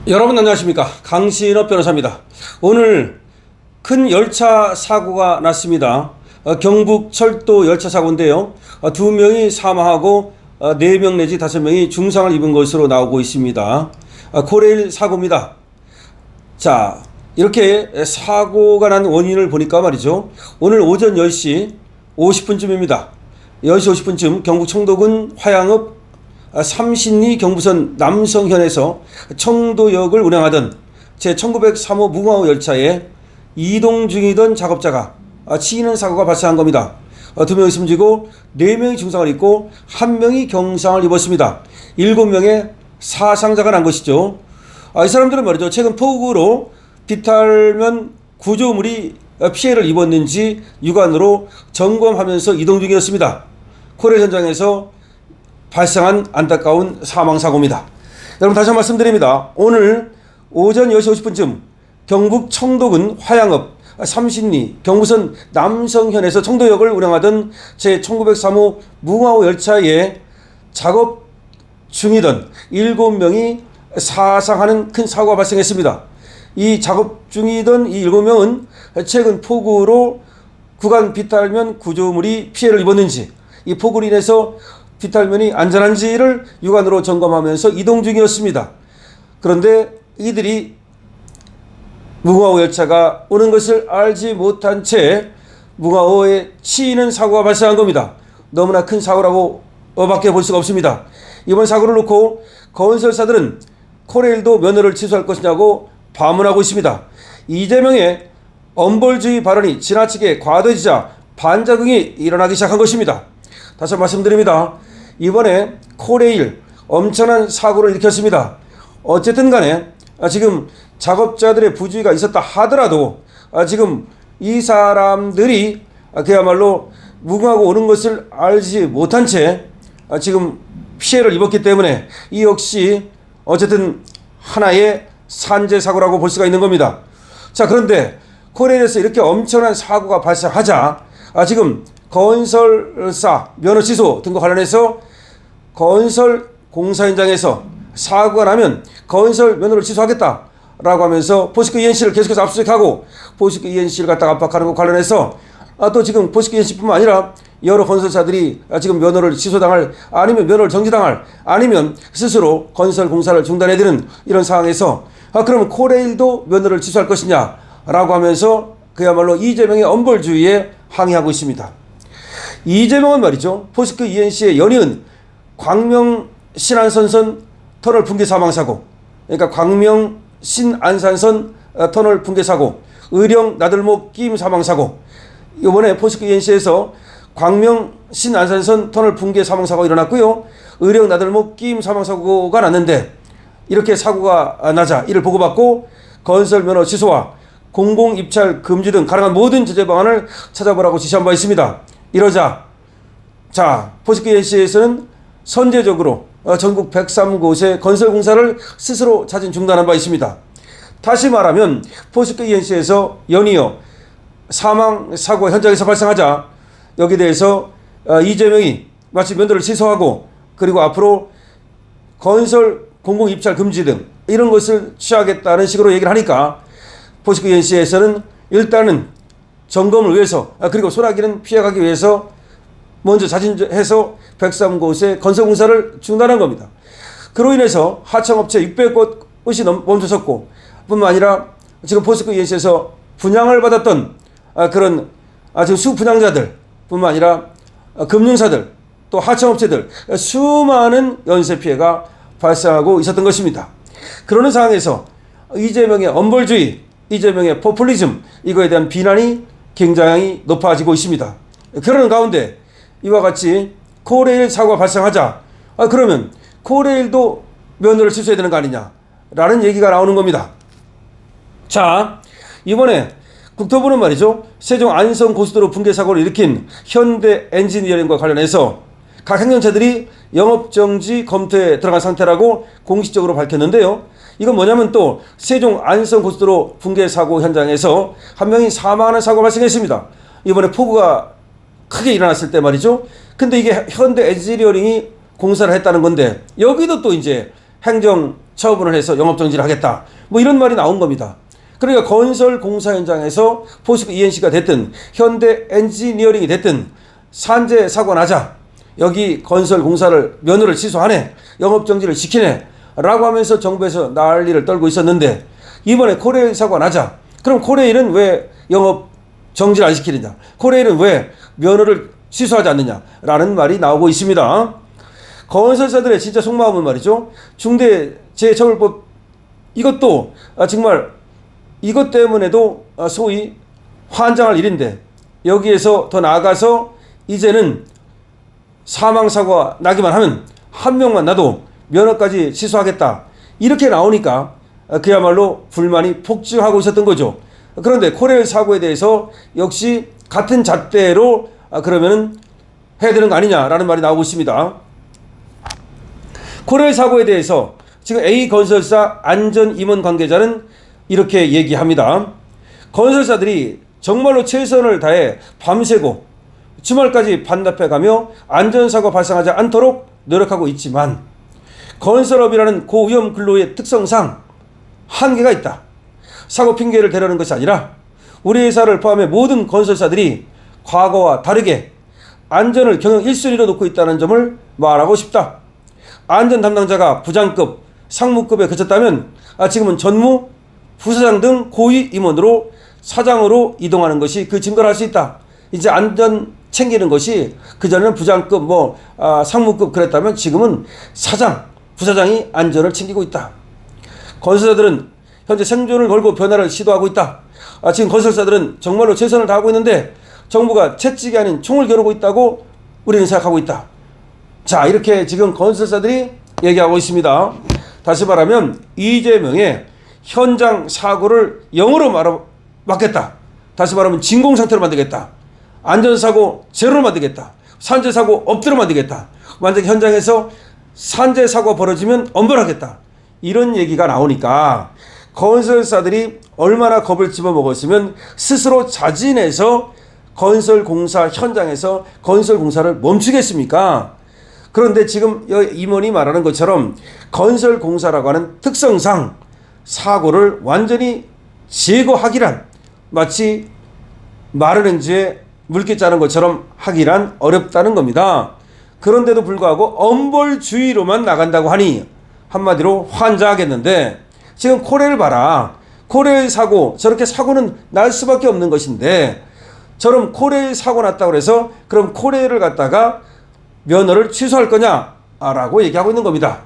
여러분 안녕하십니까, 강신업 변호사입니다. 오늘 큰 열차 사고가 났습니다. 경북 철도 열차 사고인데요, 2명이 사망하고 4명 내지 5명이 중상을 입은 것으로 나오고 있습니다. 코레일 사고입니다. 자, 이렇게 사고가 난 원인을 보니까 말이죠, 오늘 오전 10시 50분쯤입니다. 10시 50분쯤 경북 청도군 화양읍 삼신리 경부선 남성현에서 청도역을 운행하던 제1903호 무궁화호 열차에 이동 중이던 작업자가 치이는 사고가 발생한 겁니다. 2명이 숨지고 4명이 중상을 입고 1명이 경상을 입었습니다. 7명의 사상자가 난 것이죠. 이 사람들은 말이죠, 최근 폭우로 비탈면 구조물이 피해를 입었는지 육안으로 점검하면서 이동 중이었습니다. 코레일 현장에서 발생한 안타까운 사망사고입니다. 여러분 다시 한번 말씀드립니다. 오늘 오전 10시 50분쯤 경북 청도군 화양읍 삼신리 경부선 남성현에서 청도역을 운행하던 제1903호 무궁화호 열차에 작업 중이던 7명이 사상하는 큰 사고가 발생했습니다. 이 작업 중이던 이 7명은 최근 폭우로 구간 비탈면 구조물이 피해를 입었는지, 이 폭우로 인해서 비탈면이 안전한지를 육안으로 점검하면서 이동 중이었습니다. 그런데 이들이 무궁화호 열차가 오는 것을 알지 못한 채 무궁화호에 치이는 사고가 발생한 겁니다. 너무나 큰 사고라고 밖에 볼 수가 없습니다. 이번 사고를 놓고 건설사들은 코레일도 면허를 취소할 것이냐고 반문하고 있습니다. 이재명의 엄벌주의 발언이 지나치게 과도해지자 반작용이 일어나기 시작한 것입니다. 다시 말씀드립니다. 이번에 코레일 엄청난 사고를 일으켰습니다. 어쨌든 간에 지금 작업자들의 부주의가 있었다 하더라도 지금 이 사람들이 그야말로 무궁화호 오는 것을 알지 못한 채 지금 피해를 입었기 때문에 이 역시 어쨌든 하나의 산재 사고라고 볼 수가 있는 겁니다. 자, 그런데 코레일에서 이렇게 엄청난 사고가 발생하자 지금 건설사 면허 취소 등과 관련해서 건설 공사 현장에서 사고가 나면 건설 면허를 취소하겠다라고 하면서 포스코 ENC를 계속해서 압수수색하고 포스코 ENC를 갖다가 압박하는 것 관련해서 또 지금 포스코 ENC뿐만 아니라 여러 건설사들이 지금 면허를 취소당할, 아니면 면허를 정지당할, 아니면 스스로 건설 공사를 중단해야 되는 이런 상황에서 그러면 코레일도 면허를 취소할 것이냐라고 하면서 그야말로 이재명의 엄벌주의에 항의하고 있습니다. 이재명은 말이죠, 포스코 ENC의 연이은 광명 신안산선 터널 붕괴 사망사고, 그러니까 광명 신안산선 터널 붕괴 사고, 의령 나들목 끼임 사망사고, 이번에 포스코 ENC에서 광명 신안산선 터널 붕괴 사망사고가 일어났고요, 의령 나들목 끼임 사망사고가 났는데, 이렇게 사고가 나자 이를 보고받고 건설 면허 취소와 공공입찰 금지 등 가능한 모든 제재 방안을 찾아보라고 지시한 바 있습니다. 이러자 포스코 ENC에서는 선제적으로 전국 103곳의 건설 공사를 스스로 자진 중단한 바 있습니다. 다시 말하면 포스코 ENC에서 연이어 사망 사고 현장에서 발생하자 여기에 대해서 이재명이 마치 면허를 취소하고 그리고 앞으로 건설 공공 입찰 금지 등 이런 것을 취하겠다는 식으로 얘기를 하니까 포스코 ENC에서는 일단은 점검을 위해서 그리고 소나기는 피해가기 위해서 먼저 자진해서 103곳의 건설 공사를 중단한 겁니다. 그로 인해서 하청업체 600곳이 멈춰섰고, 뿐만 아니라 지금 포스코 ENC에서 분양을 받았던 그런 지금 수분양자들 뿐만 아니라 금융사들 또 하청업체들 수많은 연쇄 피해가 발생하고 있었던 것입니다. 그러는 상황에서 이재명의 엄벌주의, 이재명의 포퓰리즘, 이거에 대한 비난이 굉장히 높아지고 있습니다. 그러는 가운데 이와 같이 코레일 사고가 발생하자 그러면 코레일도 면허를 취소해야 되는 거 아니냐라는 얘기가 나오는 겁니다. 자, 이번에 국토부는 말이죠, 세종 안성 고속도로 붕괴 사고를 일으킨 현대 엔지니어링과 관련해서 각 행정처들이 영업정지 검토에 들어간 상태라고 공식적으로 밝혔는데요. 이건 뭐냐면 또 세종 안성 고속도로 붕괴 사고 현장에서 1명이 사망하는 사고가 발생했습니다. 이번에 폭우가 크게 일어났을 때 말이죠. 근데 이게 현대 엔지니어링이 공사를 했다는 건데 여기도 또 이제 행정 처분을 해서 영업정지를 하겠다. 뭐 이런 말이 나온 겁니다. 그러니까 건설 공사 현장에서 포스코 ENC가 됐든 현대 엔지니어링이 됐든 산재 사고 나자 여기 건설 공사를 면허를 취소하네, 영업정지를 시키네 라고 하면서 정부에서 난리를 떨고 있었는데, 이번에 코레일 사고가 나자 그럼 코레일은 왜 영업정지를 안 시키느냐, 코레일은 왜 면허를 취소하지 않느냐라는 말이 나오고 있습니다. 건설사들의 진짜 속마음은 말이죠, 중대재해처벌법 이것도 정말 이것 때문에도 소위 환장할 일인데, 여기에서 더 나아가서 이제는 사망사고가 나기만 하면 한 명만 나도 면허까지 취소하겠다 이렇게 나오니까 그야말로 불만이 폭증하고 있었던 거죠. 그런데 코레일 사고에 대해서 역시 같은 잣대로 그러면은 해야 되는 거 아니냐라는 말이 나오고 있습니다. 코레일 사고에 대해서 지금 A건설사 안전임원 관계자는 이렇게 얘기합니다. 건설사들이 정말로 최선을 다해 밤새고 주말까지 반납해가며 안전사고 발생하지 않도록 노력하고 있지만 건설업이라는 고위험 근로의 특성상 한계가 있다. 사고 핑계를 대려는 것이 아니라 우리 회사를 포함해 모든 건설사들이 과거와 다르게 안전을 경영 1순위로 놓고 있다는 점을 말하고 싶다. 안전 담당자가 부장급, 상무급에 그쳤다면 지금은 전무, 부사장 등 고위 임원으로 사장으로 이동하는 것이 그 증거를 할 수 있다. 이제 안전 챙기는 것이 그전에는 부장급, 상무급 그랬다면 지금은 사장, 부사장이 안전을 챙기고 있다. 건설사들은 현재 생존을 걸고 변화를 시도하고 있다. 지금 건설사들은 정말로 최선을 다하고 있는데 정부가 채찍이 아닌 총을 겨누고 있다고 우리는 생각하고 있다. 자, 이렇게 지금 건설사들이 얘기하고 있습니다. 다시 말하면 이재명의 현장 사고를 0으로 막겠다. 다시 말하면 진공 상태로 만들겠다. 안전사고 제로로 만들겠다. 산재사고 없도록 만들겠다. 만약에 현장에서 산재사고가 벌어지면 엄벌하겠다. 이런 얘기가 나오니까 건설사들이 얼마나 겁을 집어먹었으면 스스로 자진해서 건설공사 현장에서 건설공사를 멈추겠습니까? 그런데 지금 임원이 말하는 것처럼 건설공사라고 하는 특성상 사고를 완전히 제거하기란 마치 마르렌즈에 물기 짜는 것처럼 하기란 어렵다는 겁니다. 그런데도 불구하고 엄벌주의로만 나간다고 하니 한마디로 환장하겠는데, 지금 코레일 봐라. 코레일 사고, 저렇게 사고는 날 수밖에 없는 것인데 저럼 코레일 사고 났다고 해서 그럼 코레일을 갖다가 면허를 취소할 거냐라고 얘기하고 있는 겁니다.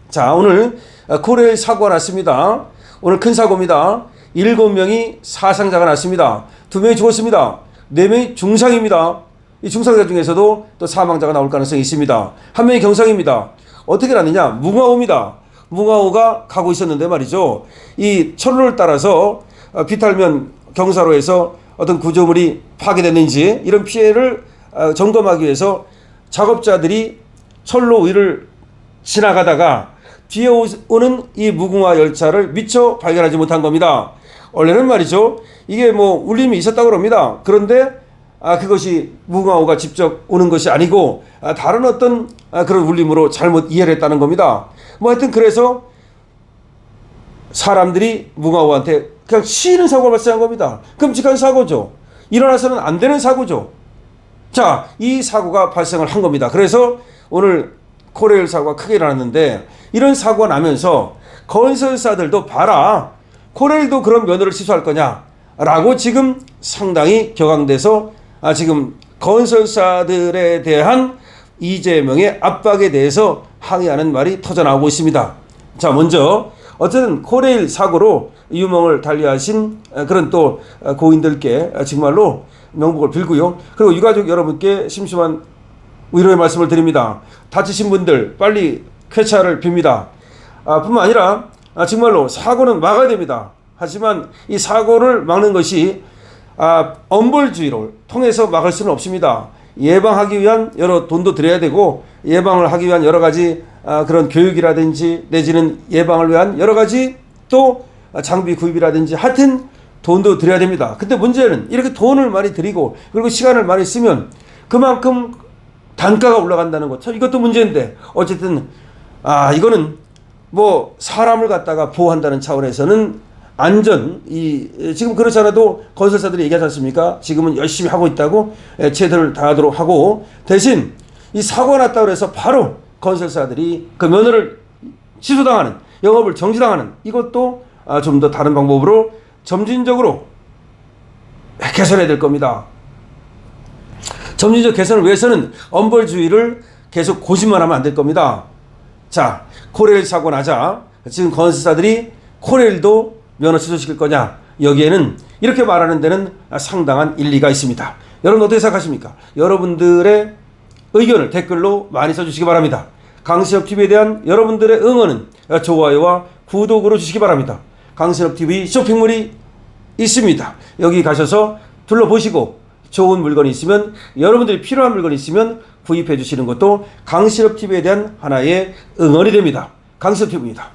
자, 오늘 코레일 사고가 났습니다. 오늘 큰 사고입니다. 7명이 사상자가 났습니다. 2명이 죽었습니다. 4명이 중상입니다. 이 중상자 중에서도 또 사망자가 나올 가능성이 있습니다. 1명이 경상입니다. 어떻게 났느냐? 뭉아오입니다. 뭉아오가 가고 있었는데 말이죠. 이 철로를 따라서 비탈면 경사로에서 어떤 구조물이 파괴됐는지 이런 피해를 점검하기 위해서 작업자들이 철로 위를 지나가다가 뒤에 오는 이 무궁화 열차를 미처 발견하지 못한 겁니다. 원래는 말이죠, 이게 울림이 있었다고 합니다. 그런데 그것이 무궁화호가 직접 오는 것이 아니고 다른 어떤 그런 울림으로 잘못 이해를 했다는 겁니다. 하여튼 그래서 사람들이 무궁화호한테 그냥 치이는 사고가 발생한 겁니다. 끔찍한 사고죠. 일어나서는 안 되는 사고죠. 자, 이 사고가 발생을 한 겁니다. 그래서 오늘 코레일 사고가 크게 일어났는데, 이런 사고가 나면서 건설사들도 봐라, 코레일도 그런 면허를 취소할 거냐라고 지금 상당히 격앙돼서 지금 건설사들에 대한 이재명의 압박에 대해서 항의하는 말이 터져나오고 있습니다. 자, 먼저 어쨌든 코레일 사고로 유명을 달리하신 그런 또 고인들께 정말로 명복을 빌고요. 그리고 유가족 여러분께 심심한 위로의 말씀을 드립니다. 다치신 분들 빨리 쾌차를 빕니다. 뿐만 아니라 정말로 사고는 막아야 됩니다. 하지만 이 사고를 막는 것이 엄벌주의를 통해서 막을 수는 없습니다. 예방하기 위한 여러 돈도 들여야 되고, 예방을 하기 위한 여러 가지 그런 교육이라든지 내지는 예방을 위한 여러 가지 또 장비 구입이라든지 하여튼 돈도 들여야 됩니다. 근데 문제는 이렇게 돈을 많이 들이고 그리고 시간을 많이 쓰면 그만큼 단가가 올라간다는 것. 이것도 문제인데 어쨌든 이거는 뭐 사람을 갖다가 보호한다는 차원에서는 지금 그렇지 않아도 건설사들이 얘기하지 않습니까? 지금은 열심히 하고 있다고 최선을 다하도록 하고, 대신 이 사고가 났다고 해서 바로 건설사들이 그 면허를 취소당하는, 영업을 정지당하는, 이것도 좀 더 다른 방법으로 점진적으로 개선해야 될 겁니다. 점진적 개선을 위해서는 엄벌주의를 계속 고집만 하면 안 될 겁니다. 자, 코레일 사고 나자 지금 건설사들이 코레일도 면허 취소시킬 거냐, 여기에는 이렇게 말하는 데는 상당한 일리가 있습니다. 여러분 어떻게 생각하십니까? 여러분들의 의견을 댓글로 많이 써주시기 바랍니다. 강신업TV에 대한 여러분들의 응원은 좋아요와 구독으로 주시기 바랍니다. 강신업TV 쇼핑몰이 있습니다. 여기 가셔서 둘러보시고 좋은 물건이 있으면, 여러분들이 필요한 물건이 있으면 구입해 주시는 것도 강신업TV에 대한 하나의 응원이 됩니다. 강신업TV입니다.